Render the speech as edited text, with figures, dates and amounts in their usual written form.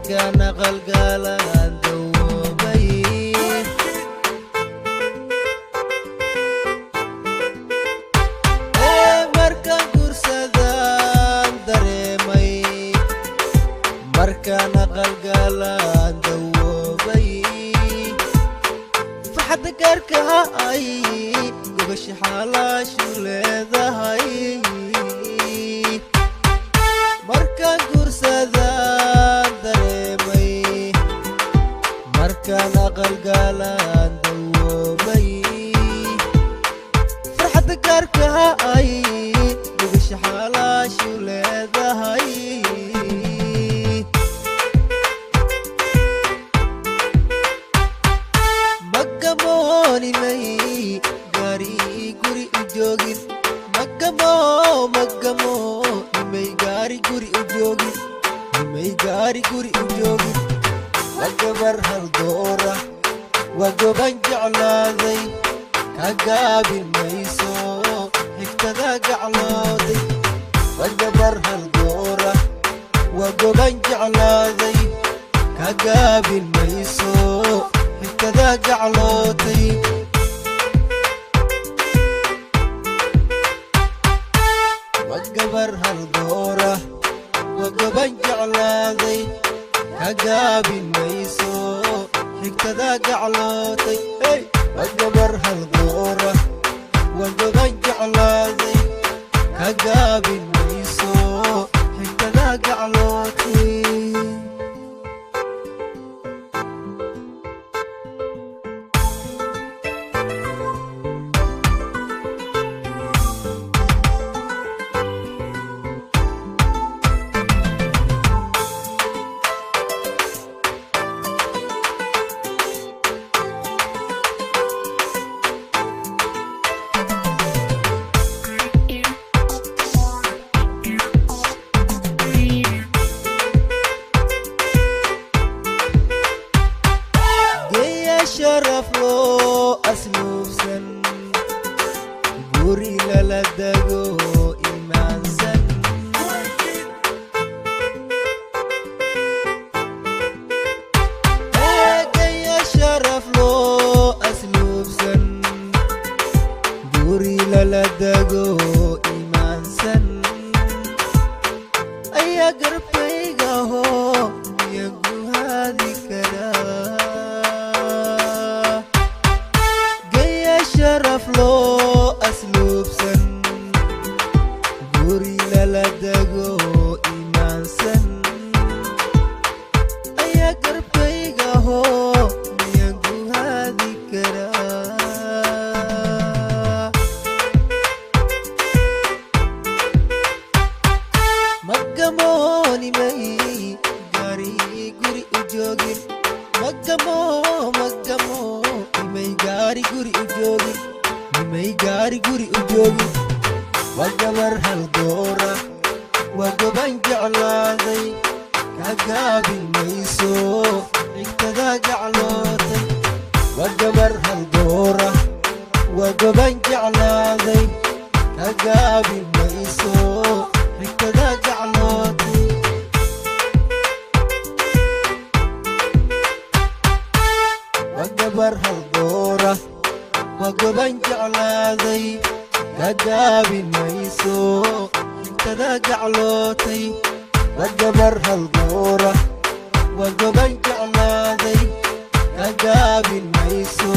markaan aqalgalaan dawoobay markaan gursadaan dareemay markaan aqalgalaan dawoobay farxadda gaarka ay gobasha xalaashu leedahay markaan gursadaan dareemay markaan aqalgalaan dawoobay farxadda gaarka ay gobasha xalaashu leedahay magamoonimay gaari guri u joogin magamo nimay gaari guri u joogin nimay gaari guri u joogin waa gabar haldoora waa goban jeclaaday ka gaabin mayso xigtada gaclooday waa gabar haldoora waa goban jeclaaday ka gaabin mayso xigtada gaclootay gabar haldoora waa goban jeclaaday ka gaabin mayso xigtada gaclootay waa gabar haldoora waa goban jeclaaday ka gaabin mayso xigtada gaclootay شرف لو أسلوب قوري للدقو إيمان سن يا شرف لو أسلوب سن قوري للدقو إيمان سن أي قربي قهو يقو هذه كلام شرف لو أسلوب سن قوري للدقو إيمان سن أي قربي قهو يقو هذه كرا مقاموني مي قاري قوري أجوغين مقامو nimay gaari guri u joogin nimay gaari guri u joogin waa gabar haldoora waa goban jeclaaday ka gaabin mayso xigtada gaclootay waa gabar haldoora waa goban jeclaaday ka gaabin mayso xigtada gaclootay waa gabar haldoora waa goban jeclaaday ka gaabin mayso xigtada gaclootay waa gabar haldoora waa goban jeclaaday ka gaabin mayso